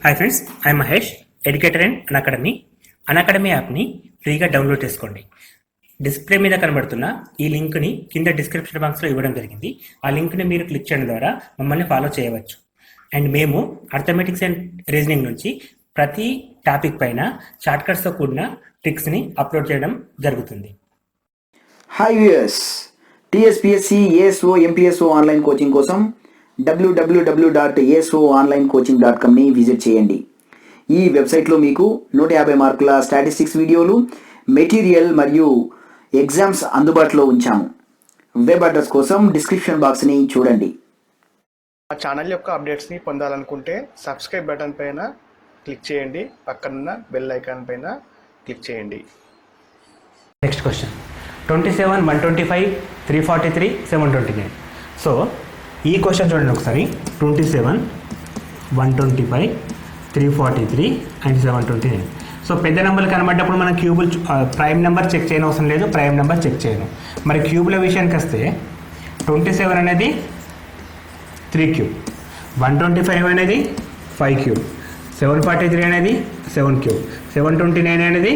Hi friends, I'm Mahesh, educator and Unacademy యాప్ని ఫ్రీగా download చేసుకోండి. డిస్ప్లే మీద కనబడుతున్న ఈ లింక్ని కింద డిస్క్రిప్షన్ బాక్స్లో ఇవ్వడం జరిగింది. ఆ లింక్ని మీరు క్లిక్ చేయడం ద్వారా మమ్మల్ని ఫాలో చేయవచ్చు. అండ్ మేము అర్థమెటిక్స్ అండ్ రీజనింగ్ నుంచి ప్రతి టాపిక్ పైన షార్ట్కట్స్తో కూడిన ట్రిక్స్ని అప్లోడ్ చేయడం జరుగుతుంది. Hi viewers, TSPSC ASO MPSO online coaching కోసం www.asoonlinecoaching.comని విజిట్ చేయండి. ఈ వెబ్సైట్లో మీకు 150 మార్కుల స్టాటిస్టిక్స్ వీడియోలు, మెటీరియల్ మరియు ఎగ్జామ్స్ అందుబాటులో ఉంచాము. వెబ్ అడ్రస్ కోసం డిస్క్రిప్షన్ బాక్స్ని చూడండి. మా ఛానల్ యొక్క అప్డేట్స్ని పొందాలనుకుంటే సబ్స్క్రైబ్ బటన్ పైన క్లిక్ చేయండి, పక్కనున్న బెల్ ఐకాన్ పైన క్లిక్ చేయండి. Next question 27, 125, 343, 729. సో ఈ క్వశ్చన్ చూడండి ఒకసారి. 27, 125, 343 అండ్ 729. సో పెద్ద నెంబర్లు కనబడ్డప్పుడు మనం క్యూబులు ప్రైమ్ నెంబర్ చెక్ చేయని అవసరం లేదు, ప్రైమ్ నెంబర్ చెక్ చేయను. మరి క్యూబుల విషయానికి వస్తే 27 అనేది 3 క్యూబ్, 125 అనేది 5 క్యూబ్, 743 అనేది 7 క్యూబ్, 729 అనేది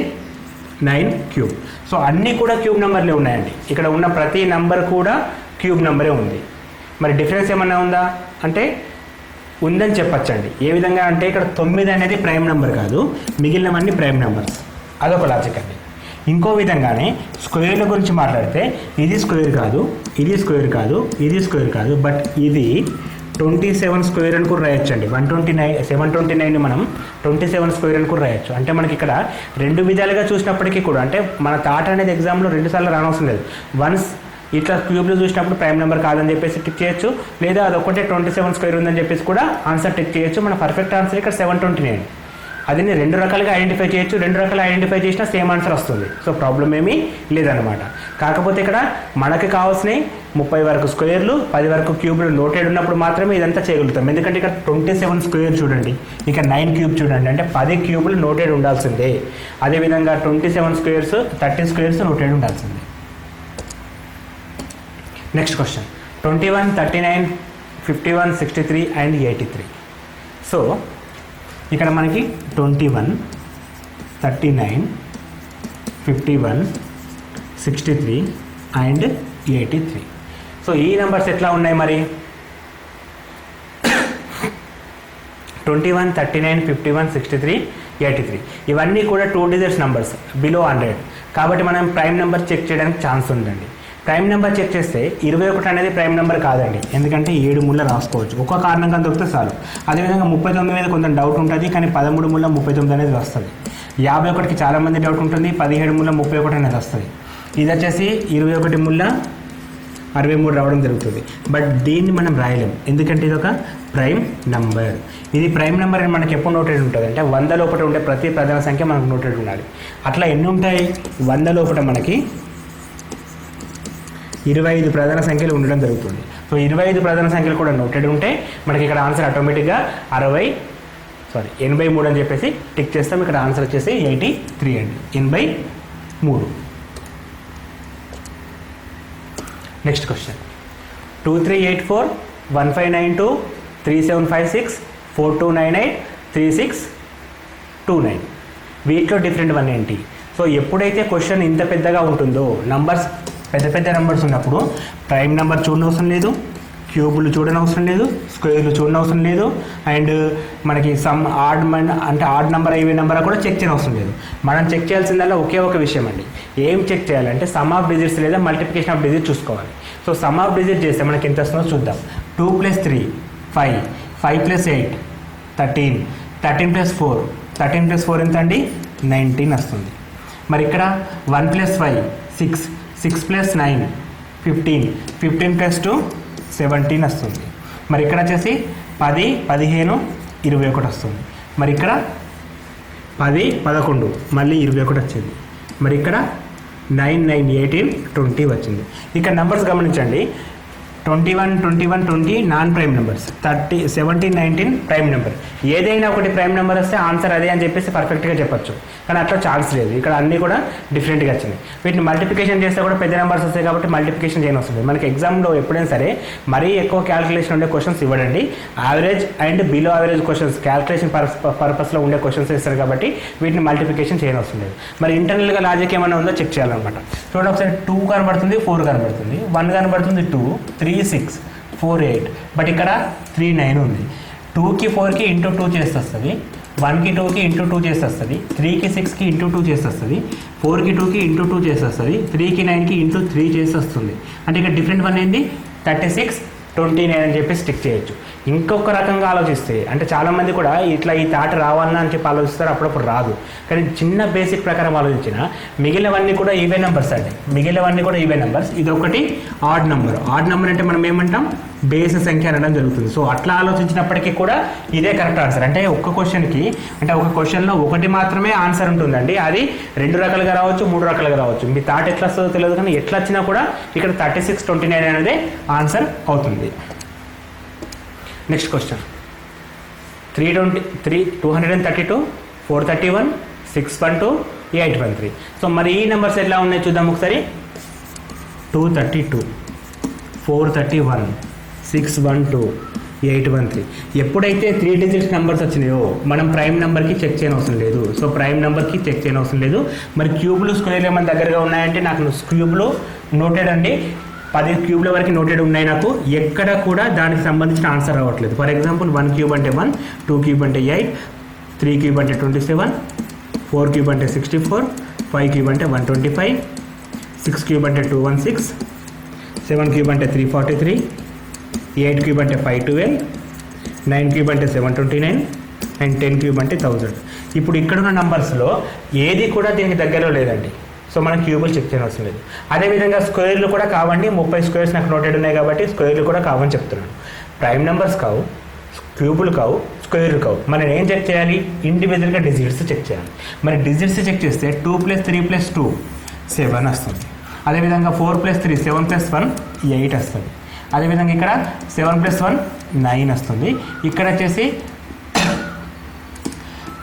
9 క్యూబ్. సో అన్నీ కూడా క్యూబ్ నెంబర్లే ఉన్నాయండి. ఇక్కడ ఉన్న ప్రతి నెంబర్ కూడా క్యూబ్ నెంబరే ఉంది. మరి డిఫరెన్స్ ఏమన్నా ఉందా అంటే ఉందని చెప్పచ్చండి. ఏ విధంగా అంటే ఇక్కడ 9 అనేది ప్రైమ్ నెంబర్ కాదు, మిగిలినవన్నీ ప్రైమ్ నెంబర్స్. అదొక లాజిక్ అండి. ఇంకో విధంగానే స్క్వేర్ల గురించి మాట్లాడితే ఇది స్క్వేర్ కాదు, ఇది స్క్వేర్ కాదు, ఇది స్క్వేర్ కాదు, బట్ ఇది 27 స్క్వేర్ అని కూడా రాయొచ్చండి. 729 మనం 27 స్క్వేర్ అని కూడా రాయొచ్చు. అంటే మనకి ఇక్కడ రెండు విధాలుగా చూసినప్పటికీ కూడా అంటే మన థాట్ అనేది ఎగ్జామ్లో 2 సార్లు రానవసరం లేదు. వన్స్ ఇట్లా క్యూబ్లో చూసినప్పుడు ప్రైమ్ నెంబర్ కాదని చెప్పేసి టిక్ చేయొచ్చు, లేదా అదొకటే 27 స్క్వేర్ ఉందని చెప్పేసి కూడా ఆన్సర్ టిక్ చేయొచ్చు. మన పర్ఫెక్ట్ ఆన్సర్ ఇక్కడ 729. అది నేను 2 రకాలుగా ఐడెంటిఫై చేయొచ్చు, 2 రకాలుగా ఐడెంటిఫై చేసినా సేమ్ ఆన్సర్ వస్తుంది. సో ప్రాబ్లం ఏమీ లేదనమాట. కాకపోతే ఇక్కడ మనకి కావాల్సినవి 30 వరకు స్క్వేర్లు, 10 వరకు క్యూబ్లు నోటెడ్ ఉన్నప్పుడు మాత్రమే ఇదంతా చేయగలుగుతాం. ఎందుకంటే ఇక్కడ 27 స్క్వేర్ చూడండి, ఇక 9 క్యూబ్ చూడండి, అంటే 10 క్యూబ్లు నోటెడ్ ఉండాల్సిందే. అదేవిధంగా 27 స్క్వేర్స్ 30 స్క్వేర్స్ నోటెడ్ ఉండాల్సిందే. Next question 21, 39, 51, 63 and 83. సో ఇక్కడ మనకి 21, 39, 51, 63 అండ్ 83. సో ఈ నెంబర్స్ ఎట్లా ఉన్నాయి మరి? 21, 39, 51, 63, 83 ఇవన్నీ కూడా 2 డిజిట్స్ నెంబర్స్ బిలో 100. కాబట్టి మనం ప్రైమ్ నెంబర్ చెక్ చేయడానికి ఛాన్స్ ఉందండి. ప్రైమ్ నెంబర్ చెక్ చేస్తే 21 అనేది ప్రైమ్ నెంబర్ కాదండి, ఎందుకంటే 7 ముళ్ళ రాసుకోవచ్చు. ఒక్క కారణంగా దొరికితే చాలు. అదేవిధంగా 39 మీద కొంచెం డౌట్ ఉంటుంది, కానీ 13 ముళ్ళ 39 అనేది వస్తుంది. 51కి చాలామంది డౌట్ ఉంటుంది, 17 ముళ్ళ 31 అనేది వస్తుంది. ఇది వచ్చేసి 21 ముళ్ళ 63 రావడం జరుగుతుంది. బట్ దీన్ని మనం రాయలేం, ఎందుకంటే ఇది ఒక ప్రైమ్ నెంబర్. ఇది ప్రైమ్ నెంబర్ అని మనకి ఎప్పుడు నోటెడ్ ఉంటుంది అంటే 100 లోపల ఉండే ప్రతి ప్రధాన సంఖ్య మనకు నోటెడ్ ఉండాలి. అట్లా ఎన్ని ఉంటాయి? 100 లోపల మనకి 25 ప్రధాన సంఖ్యలు ఉండడం జరుగుతుంది. సో 25 ప్రధాన సంఖ్యలు కూడా నోటెడ్ ఉంటే మనకి ఇక్కడ ఆన్సర్ ఆటోమేటిక్గా 83 అని చెప్పేసి టిక్ చేస్తాం. ఇక్కడ ఆన్సర్ వచ్చేసి 83 అండి, 83. Next question 2384, 1592, 3756, 4298, 3629. వీటిలో డిఫరెంట్ వన్ ఏంటి? సో ఎప్పుడైతే క్వశ్చన్ ఇంత పెద్దగా ఉంటుందో, నంబర్స్ పెద్ద పెద్ద నెంబర్స్ ఉన్నప్పుడు ప్రైమ్ నెంబర్ చూడనవసరం లేదు, క్యూబులు చూడనవసరం లేదు, స్క్వేర్లు చూడనవసరం లేదు, అండ్ మనకి some odd number even number కూడా చెక్ చేయనవసరం లేదు. మనం చెక్ చేయాల్సిందల్లా ఒకే ఒక విషయం అండి. ఏం చెక్ చేయాలంటే సమ్ ఆఫ్ డిజిట్స్ లేదా మల్టిప్లికేషన్ ఆఫ్ డిజిట్ చూసుకోవాలి. సో సమ్ ఆఫ్ డిజిట్ చేస్తే మనకి ఎంత వస్తుందో చూద్దాం. 2 + 3 5, 5 + 8 13, 13 + 4 13 + 4 ఎంత అండి? 19 వస్తుంది. మరి ఇక్కడ 1 + 5 6, 6 + 9 15, 15 + 2 17 వస్తుంది. మరి ఇక్కడ వచ్చేసి 10, 15, 21 వస్తుంది. మరి ఇక్కడ 10, 11 మళ్ళీ 21 వచ్చింది. మరి ఇక్కడ 9, 9, 18, 20 వచ్చింది. ఇక్కడ నెంబర్స్ గమనించండి. 21, 21, 20 non prime numbers, 30, 17, 19 prime number. ఏదైనా ఒకటి ప్రైమ్ నెంబర్ వస్తే ఆన్సర్ అదే అని చెప్పేసి పర్ఫెక్ట్గా చెప్పొచ్చు. కానీ అట్లా ఛాన్స్ లేదు, ఇక్కడ అన్నీ కూడా డిఫరెంట్గా వచ్చినాయి. వీటిని మల్టిప్లికేషన్ చేస్తే కూడా పెద్ద నెంబర్స్ వస్తాయి కాబట్టి మల్టిప్లికేషన్ చేయని వస్తుంది. మనకి ఎగ్జామ్లో ఎప్పుడైనా సరే మరీ ఎక్కువ క్యాలిక్యులేషన్ ఉండే క్వశ్చన్స్ ఇవ్వడండి. Average and below average questions, calculation పర్పస్లో ఉండే క్వశ్చన్స్ ఇస్తారు కాబట్టి వీటిని మల్టిప్లికేషన్ చేయని వస్తుంది. మరి ఇంటర్నల్గా లాజిక్ ఏమైనా ఉందో చెక్ చేయాలన్నమాట. చూడండి ఒకసారి 2 కనబడుతుంది, 4 కనబడుతుంది, 1 కనబడుతుంది, 2, 3, 6, 4, 8. బట్ ఇక్కడ 3, 9 ఉంది. 2కి 4కి ఇంటూ 2 చేసి వస్తుంది, 1కి 2కి ఇంటూ 2 చేసి వస్తుంది, 3కి 6కి ఇంటూ 2 చేసి వస్తుంది, 4కి 2కి ఇంటూ 2 చేసి వస్తుంది, 3కి 9కి ఇంటూ 3 చేసి వస్తుంది. అంటే ఇక్కడ డిఫరెంట్ వన్ ఏంటి 36, 29 అని చెప్పి స్టిక్ చేయొచ్చు. ఇంకొక రకంగా ఆలోచిస్తే అంటే చాలామంది కూడా ఇట్లా ఈ థాట్ రావాలన్నా అని చెప్పి ఆలోచిస్తారు, అప్పుడప్పుడు రాదు. కానీ చిన్న బేసిక్ ప్రకారం ఆలోచించిన మిగిలినవన్నీ కూడా ఈవెన్ నెంబర్స్ అండి, మిగిలినవన్నీ కూడా ఈవెన్ నెంబర్స్. ఇది ఒకటి ఆడ్ నెంబర్. ఆడ్ నెంబర్ అంటే మనం ఏమంటాం బేస్ సంఖ్య అనడం జరుగుతుంది. సో అట్లా ఆలోచించినప్పటికీ కూడా ఇదే కరెక్ట్ ఆన్సర్. అంటే ఒక్క క్వశ్చన్కి అంటే ఒక క్వశ్చన్లో ఒకటి మాత్రమే ఆన్సర్ ఉంటుందండి. అది 2 రకాలుగా రావచ్చు, 3 రకాలుగా రావచ్చు. మీ థాట్ ఎట్లా వస్తుందో తెలియదు, కానీ ఎట్లా వచ్చినా కూడా ఇక్కడ 36, 29 అనేది ఆన్సర్ అవుతుంది. Next question 232, 431, 612, 813. సో మరి ఈ నెంబర్స్ ఎట్లా ఉన్నాయి చూద్దాం ఒకసారి. 232, 431, 612, 813. ఎప్పుడైతే 3 డిజిట్స్ నెంబర్స్ వచ్చినాయో మనం ప్రైమ్ నెంబర్కి చెక్ చేయని అవసరం లేదు. సో ప్రైమ్ నెంబర్కి చెక్ చేయని అవసరం లేదు. మరి క్యూబ్లు స్క్వేర్లు ఏమైనా దగ్గరగా ఉన్నాయంటే నాకు క్యూబ్లు నోటెడ్ అండి, 10 క్యూబ్ల వరకు నోటెడ్ ఉన్నాయి. నాకు ఎక్కడ కూడా దానికి సంబంధించిన ఆన్సర్ రావట్లేదు. ఫర్ ఎగ్జాంపుల్ 1 క్యూబ్ అంటే 1, 2 క్యూబ్ అంటే 8, 3 క్యూబ్ అంటే 27, 4 క్యూబ్ అంటే 64, 5 క్యూబ్ అంటే 125, 6 క్యూబ్ అంటే 216, 7 క్యూబ్ అంటే 343, 8 క్యూబ్ అంటే 512, 9 క్యూబ్ అంటే 729 అండ్ 10 క్యూబ్ అంటే 1000. ఇప్పుడు ఇక్కడున్న నంబర్స్లో ఏది కూడా దీనికి దగ్గరలో లేదండి. సో మనం క్యూబులు చెక్ చేయవలసిన లేదు. అదేవిధంగా స్క్వేర్లు కూడా కావండి. 30 స్క్వేర్స్ నాకు నోటెడ్ ఉన్నాయి కాబట్టి స్క్వేర్లు కూడా కావని చెప్తున్నాను. ప్రైమ్ నెంబర్స్ కావు, క్యూబులు కావు, స్క్వేర్లు కావు. మనం ఏం చెక్ చేయాలి, ఇండివిజువల్గా డిజిట్స్ చెక్ చేయాలి. మరి డిజిట్స్ చెక్ చేస్తే 2 + 3 + 2 7 వస్తుంది. అదేవిధంగా 4 + 3 7 + 1 8 వస్తుంది. అదేవిధంగా ఇక్కడ 7 + 1 9 వస్తుంది. ఇక్కడ వచ్చేసి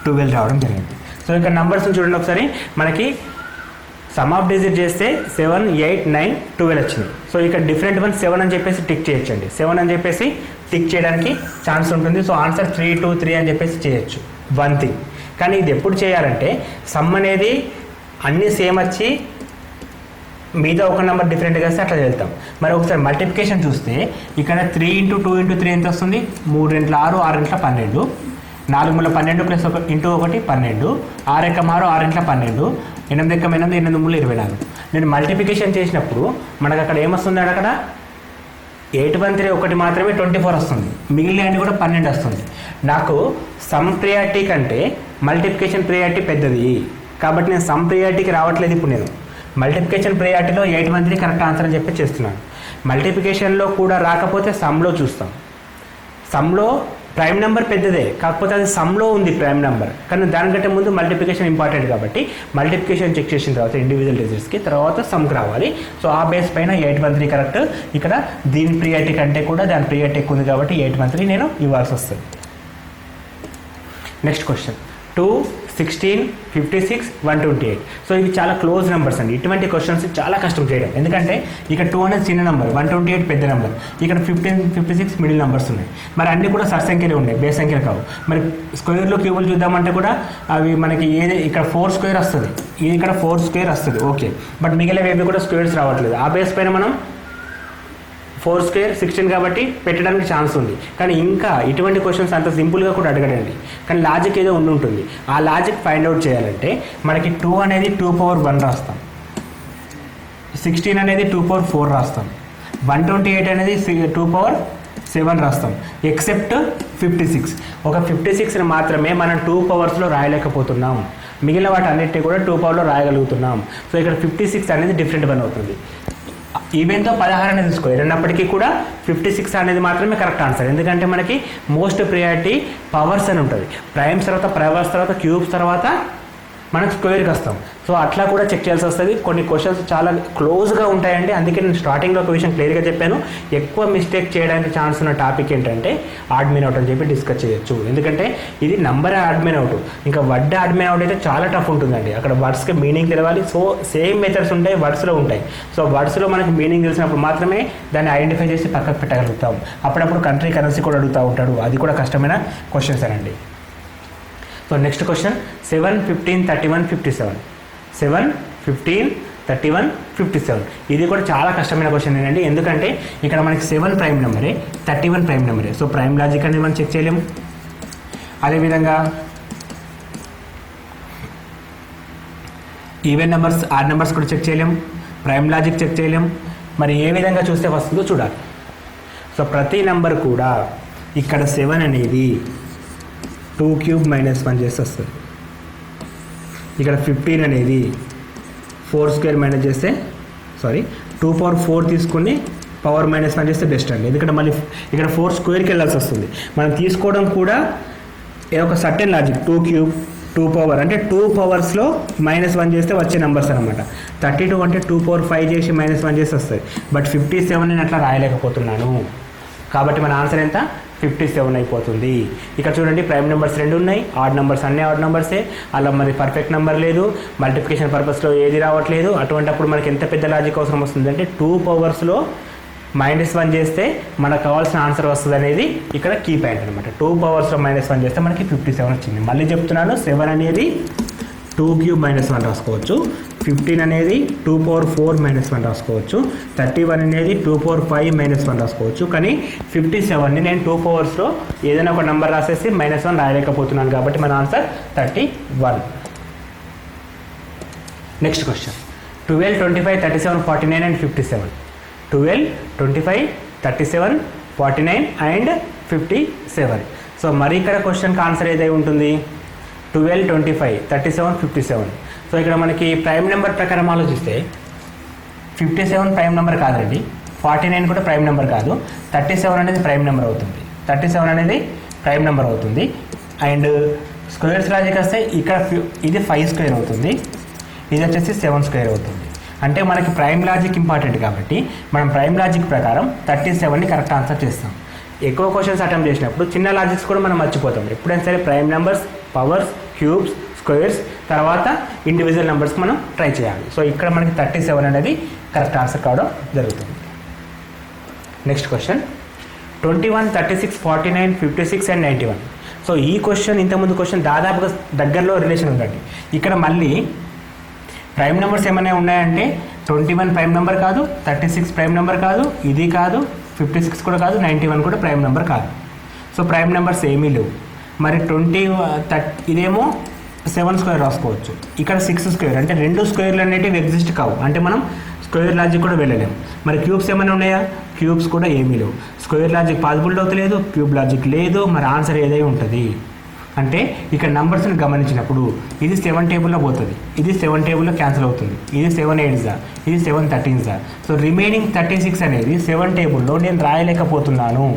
12 రావడం జరిగింది. సో ఇక్కడ నంబర్స్ని చూడండి ఒకసారి. మనకి సమ్ ఆఫ్ డిజిట్ చేస్తే 7, 8, 9, 12 వచ్చింది. సో ఇక్కడ డిఫరెంట్ వన్ 7 అని చెప్పేసి టిక్ చేయొచ్చండి. 7 అని చెప్పేసి టిక్ చేయడానికి ఛాన్స్ ఉంటుంది. సో ఆన్సర్ 3, 2, 3 అని చెప్పేసి చేయొచ్చు. One thing. కానీ ఇది ఎప్పుడు చేయాలంటే సమ్ అనేది అన్నీ సేమ్ వచ్చి మీద ఒక నెంబర్ డిఫరెంట్గా వస్తే అట్లా వెళ్తాం. మరి ఒకసారి మల్టిప్లికేషన్ చూస్తే ఇక్కడ 3 × 2 × 3 ఎంత వస్తుంది, 3 × 6, 6 × 12, 4 × 12 + 1 × 1 12, 6 × 6, 6 × 12, 8 × 8, 8 × 3 24. నేను మల్టిప్లికేషన్ చేసినప్పుడు మనకు అక్కడ ఏమొస్తుంది, అక్కడ 813 ఒకటి మాత్రమే 24 వస్తుంది, మిగిలిన అన్ని కూడా 12 వస్తుంది. నాకు సమ్ ప్రియారిటీ కంటే మల్టిప్లికేషన్ ప్రియారిటీ పెద్దది కాబట్టి నేను సమ్ ప్రియారిటీకి రావట్లేదు. ఇప్పుడు నేను మల్టిప్లికేషన్ ప్రియారిటీలో 813 కరెక్ట్ ఆన్సర్ అని చెప్పి చేస్తున్నాను. మల్టిప్లికేషన్లో కూడా రాకపోతే సమ్లో చూస్తాం. సమ్లో ప్రైమ్ నెంబర్ పెద్దదే, కాకపోతే అది సమ్లో ఉంది ప్రైమ్ నెంబర్, కానీ దానికంటే ముందు మల్టిప్లికేషన్ ఇంపార్టెంట్ కాబట్టి మల్టిప్లికేషన్ చెక్ చేసిన తర్వాత ఇండివిజువల్ డిజిట్స్కి తర్వాత సమ్కి రావాలి. సో ఆ బేస్ పైన 813 కరెక్ట్. ఇక్కడ దీని ప్రియారిటీ కంటే కూడా దాని ప్రియారిటీ ఎక్కువ ఉంది కాబట్టి 813 నేను ఇవ్వాల్సి వస్తుంది. Next question 2, 16, 56, 128. సో ఇవి చాలా క్లోజ్ నెంబర్స్ అండి. ఇటువంటి క్వశ్చన్స్ చాలా కష్టం చేయడం, ఎందుకంటే ఇక్కడ 2 అనేది చిన్న నెంబర్, 128 పెద్ద నెంబర్, ఇక్కడ 15, 56 మిడిల్ నెంబర్స్ ఉన్నాయి. మరి అన్నీ కూడా సర్ సంఖ్యలే ఉన్నాయి, బేస్ సంఖ్యలు కావు. మరి స్క్వేర్లో క్యూబులు చూద్దామంటే కూడా అవి మనకి ఏది ఇక్కడ 4 స్క్వేర్ వస్తుంది, ఇది ఇక్కడ 4 స్క్వేర్ వస్తుంది, ఓకే. బట్ మిగిలినవి కూడా స్క్వేర్స్ రావట్లేదు. ఆ బేస్ పైన మనం 4 స్క్వేర్ 16 కాబట్టి పెట్టడానికి ఛాన్స్ ఉంది. కానీ ఇంకా ఇటువంటి క్వశ్చన్స్ అంత సింపుల్గా కూడా అడగడండి, కానీ లాజిక్ ఏదో ఉంటుంది. ఆ లాజిక్ ఫైండ్ అవుట్ చేయాలంటే మనకి 2 అనేది 2/1 రాస్తాం, 16 అనేది 2/4 రాస్తాం, 128 అనేది 2/7 రాస్తాం, ఎక్సెప్ట్ 56. ఒక 56ని మాత్రమే మనం 2 పవర్స్లో రాయలేకపోతున్నాం. మిగిలిన వాటి అన్నిటినీ కూడా 2 పవర్లో రాయగలుగుతున్నాం. సో ఇక్కడ 56 అనేది డిఫరెంట్ వన్ అవుతుంది. ఈవెన్తో 16 అనేది స్క్వేర్ అన్నప్పటికీ కూడా 56 అనేది మాత్రమే కరెక్ట్ ఆన్సర్. ఎందుకంటే మనకి మోస్ట్ ప్రియారిటీ పవర్స్ అని ఉంటుంది. ప్రైమ్స్ తర్వాత పవర్స్ తర్వాత క్యూబ్స్ తర్వాత మనకు స్క్వేర్కి వస్తాం. సో అట్లా కూడా చెక్ చేయాల్సి వస్తుంది. కొన్ని క్వశ్చన్స్ చాలా క్లోజ్గా ఉంటాయండి. అందుకే నేను స్టార్టింగ్లో ఒక విషయం క్లియర్గా చెప్పాను. ఎక్కువ మిస్టేక్ చేయడానికి ఛాన్స్ ఉన్న టాపిక్ ఏంటంటే ఆడ్ మీన్ అవుట్ అని చెప్పి డిస్కస్ చేయొచ్చు. ఎందుకంటే ఇది నంబర్ ఆడ్ మీన్ అవుట్. ఇంకా వర్డ్ ఆడ్ మీన్ అవుట్ అయితే చాలా టఫ్ ఉంటుందండి. అక్కడ వర్డ్స్కి మీనింగ్ తెలవాలి. సో సేమ్ మెథడ్స్ ఉంటాయి, వర్డ్స్లో ఉంటాయి. సో వర్డ్స్లో మనకి మీనింగ్ తెలిసినప్పుడు మాత్రమే దాన్ని ఐడెంటిఫై చేసి పక్కకు పెట్టగలుగుతాం. అప్పుడప్పుడు కంట్రీ కరెన్సీ కూడా అడుగుతూ ఉంటాడు. అది కూడా కష్టమైన క్వశ్చన్స్ అనండి. So next question 7, 15, 31, 57. 7, 15, 31, 57. ఇది కూడా చాలా కష్టమైన క్వశ్చన్ ఏంటండి. ఎందుకంటే ఇక్కడ మనకి 7 ప్రైమ్ నెంబరే, 31 ప్రైమ్ నెంబరే. సో ప్రైమ్ లాజిక్ అనేది మనం చెక్ చేయలేము. అదేవిధంగా ఈవెన్ నెంబర్స్, ఆడ్ నెంబర్స్ కూడా చెక్ చేయలేం. ప్రైమ్ లాజిక్ చెక్ చేయలేం. మరి ఏ విధంగా చూస్తే వస్తుందో చూడాలి. సో ప్రతి నెంబర్ కూడా ఇక్కడ 7 అనేది 2 క్యూబ్ మైనస్ 1 చేస్తే వస్తుంది. ఇక్కడ 15 అనేది 4 స్క్వేర్ మైనస్ చేస్తే 2 పవర్ 4 తీసుకుని పవర్ మైనస్ 1 చేస్తే బెస్ట్ అండి. ఎందుకంటే మళ్ళీ ఇక్కడ 4 స్క్వేర్కి వెళ్ళాల్సి వస్తుంది. మనం తీసుకోవడం కూడా ఒక సర్టెన్ లాజిక్. 2 క్యూబ్ 2 పవర్ అంటే 2 పవర్స్లో -1 చేస్తే వచ్చే నెంబర్స్ అనమాట. 32 అంటే 2 పవర్ 5 చేసి -1 చేసి వస్తుంది. బట్ 57 నేను అట్లా రాయలేకపోతున్నాను. కాబట్టి మన ఆన్సర్ ఎంత? 57 అయిపోతుంది. ఇక్కడ చూడండి, ప్రైమ్ నెంబర్స్ 2 ఉన్నాయి, ఆడ్ నెంబర్స్ అన్నీ ఆడ్ నెంబర్సే. అలా మరి పర్ఫెక్ట్ నెంబర్ లేదు, మల్టిప్లికేషన్ పర్పస్లో ఏది రావట్లేదు. అటువంటిప్పుడు మనకి ఎంత పెద్ద లాజిక్ అవసరం వస్తుంది అంటే 2 పవర్స్లో -1 చేస్తే మనకు కావాల్సిన ఆన్సర్ వస్తుంది అనేది ఇక్కడ కీ పాయింట్ అనమాట. 2 పవర్స్లో -1 చేస్తే మనకి 57 వచ్చింది. మళ్ళీ చెప్తున్నాను, 7 అనేది 2 క్యూబ్ -1 రాసుకోవచ్చు. 15 అనేది 2 పవర్ 4 -1 రాసుకోవచ్చు. 31 అనేది 2 పవర్ 5 -1 రాసుకోవచ్చు. కానీ 57ని నేను 2 పవర్స్లో ఏదైనా ఒక నెంబర్ రాసేసి -1 రాయలేకపోతున్నాను. కాబట్టి మన answer 31. Next question 12, 25, 37, 49 and 57. 12, 25, 37, 49 and 57. So మరి ఇక్కడ క్వశ్చన్కి ఆన్సర్ ఏదై ఉంటుంది? 12, 25, 37, 57. సో ఇక్కడ మనకి ప్రైమ్ నెంబర్ ప్రకారం ఆలోచిస్తే 57 ప్రైమ్ నెంబర్ కాదండి, 49 కూడా ప్రైమ్ నెంబర్ కాదు. 37 అనేది ప్రైమ్ నెంబర్ అవుతుంది. 37 అనేది ప్రైమ్ నెంబర్ అవుతుంది. అండ్ స్క్వేర్స్ లాజిక్ వస్తే ఇక్కడ ఇది 5 స్క్వేర్ అవుతుంది, ఇది వచ్చేసి 7 స్క్వేర్ అవుతుంది. అంటే మనకి ప్రైమ్ లాజిక్ ఇంపార్టెంట్ కాబట్టి మనం ప్రైమ్ లాజిక్ ప్రకారం 37ని కరెక్ట్ ఆన్సర్ చేస్తాం. ఎక్కువ క్వశ్చన్స్ అటెంప్ట్ చేసినప్పుడు చిన్న లాజిక్స్ కూడా మనం మర్చిపోతాం. ఎప్పుడైనా సరే prime numbers, powers, cubes, squares, తర్వాత ఇండివిజువల్ నెంబర్స్కి మనం ట్రై చేయాలి. సో ఇక్కడ మనకి 37 అనేది కరెక్ట్ ఆన్సర్ కావడం జరుగుతుంది. Next question 21, 36, 49, 56 and 91. సో ఈ క్వశ్చన్ ఇంతకుముందు క్వశ్చన్ దాదాపుగా దగ్గరలో రిలేషన్ ఉందండి. ఇక్కడ మళ్ళీ ప్రైమ్ నెంబర్స్ ఏమైనా ఉన్నాయంటే 21 ప్రైమ్ నెంబర్ కాదు, 36 ప్రైమ్ నెంబర్ కాదు, ఇది కాదు, 56 కూడా కాదు, 91 కూడా ప్రైమ్ నెంబర్ కాదు. సో ప్రైమ్ నెంబర్స్ ఏమీ లేవు. మరి 30 ఇదేమో 7 స్క్వేర్ రాసుకోవచ్చు. ఇక్కడ 6 స్క్వేర్ అంటే 2 స్క్వేర్లు అనేటివి ఎగ్జిస్ట్ కావు. అంటే మనం స్క్వేర్ లాజిక్ కూడా వెళ్ళలేము. మరి క్యూబ్స్ ఏమైనా ఉన్నాయా? క్యూబ్స్ కూడా ఏమీ లేవు. స్క్వేర్ లాజిక్ పాసిబిలిటీ అవుతలేదు, క్యూబ్ లాజిక్ లేదు. మరి ఆన్సర్ ఏదై ఉంటుంది అంటే ఇక్కడ నెంబర్స్ని గమనించినప్పుడు ఇది 7 టేబుల్లో పోతుంది, ఇది 7 టేబుల్లో క్యాన్సిల్ అవుతుంది, ఇది 7 8s, ఇది 7 13s. సో రిమైనింగ్ 36 అనేది 7 టేబుల్లో నేను రాయలేకపోతున్నాను.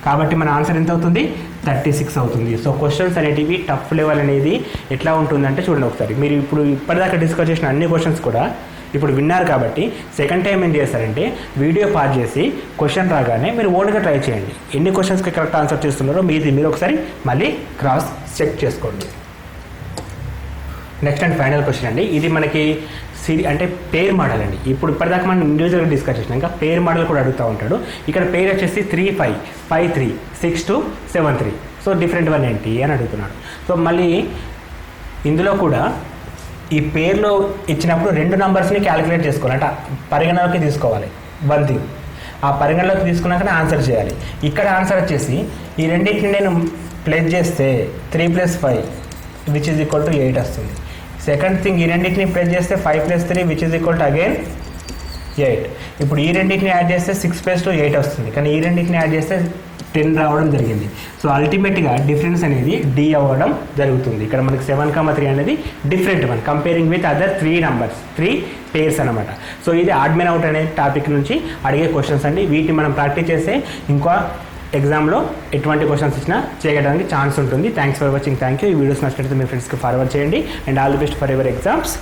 కాబట్టి మన ఆన్సర్ ఎంత అవుతుంది? 36 అవుతుంది. సో క్వశ్చన్స్ అనేటివి టఫ్ లెవెల్ అనేది ఎట్లా ఉంటుందంటే చూడండి ఒకసారి. మీరు ఇప్పుడు ఇప్పటిదాకా డిస్కస్ చేసిన అన్ని క్వశ్చన్స్ కూడా ఇప్పుడు విన్నారు కాబట్టి సెకండ్ టైం ఏం చేస్తారంటే వీడియో పాజ్ చేసి క్వశ్చన్ రాగానే మీరు ఓన్గా ట్రై చేయండి. ఎన్ని క్వశ్చన్స్కి కరెక్ట్ ఆన్సర్ చేస్తున్నారో మీరు ఒకసారి మళ్ళీ క్రాస్ చెక్ చేసుకోండి. నెక్స్ట్ అండ్ ఫైనల్ క్వశ్చన్ అండి. ఇది మనకి అంటే పేర్ మోడల్ అండి. ఇప్పుడు ఇప్పటిదాకా మనం ఇండివిజువల్గా డిస్కస్ చేసినాం, ఇంకా పేర్ మోడల్ కూడా అడుగుతూ ఉంటాడు. ఇక్కడ పేర్ వచ్చేసి 3 5 5 3 6 2 7 3. సో డిఫరెంట్ వన్ ఏంటి అని అడుగుతున్నాడు. సో మళ్ళీ ఇందులో కూడా ఈ పేర్లో ఇచ్చినప్పుడు 2 నెంబర్స్ని క్యాలిక్యులేట్ చేసుకోవాలి, అంటే పరిగణలోకి తీసుకోవాలి. వన్ థింగ్ ఆ పరిగణలోకి తీసుకున్నాకనే ఆన్సర్ చేయాలి. ఇక్కడ ఆన్సర్ వచ్చేసి ఈ రెండింటిని నేను ప్లస్ చేస్తే 3 + 5 విచ్ ఈజ్ ఈక్వల్ టు 8 వస్తుంది. సెకండ్ థింగ్ ఈ రెండింటిని ప్లస్ చేస్తే 5 + 3 which is equal to again 8. ఇప్పుడు ఈ రెండింటిని యాడ్ చేస్తే 6 + 2 8 వస్తుంది. కానీ ఈ రెండింటిని యాడ్ చేస్తే 10 రావడం జరిగింది. సో అల్టిమేట్గా డిఫరెన్స్ అనేది D అవ్వడం జరుగుతుంది. ఇక్కడ మనకి 7, 3 అనేది different one comparing with other 3 numbers 3 pairs అనమాట. సో ఇది ఆడ్ మీన్ అవుట్ అనే టాపిక్ నుంచి అడిగే క్వశ్చన్స్ అండి. వీటిని మనం ప్రాక్టీస్ చేస్తే ఇంకా ఎగ్జామ్లో ఎటువంటి క్వశ్చన్స్ ఇచ్చినా చేయడానికి ఛాన్స్ ఉంటుంది. Thanks for watching. Thank you. ఈ వీడియోస్ నచ్చినట్లయితే మీ ఫ్రెండ్స్కి ఫార్వర్డ్ చేయండి. And all the best for your exams.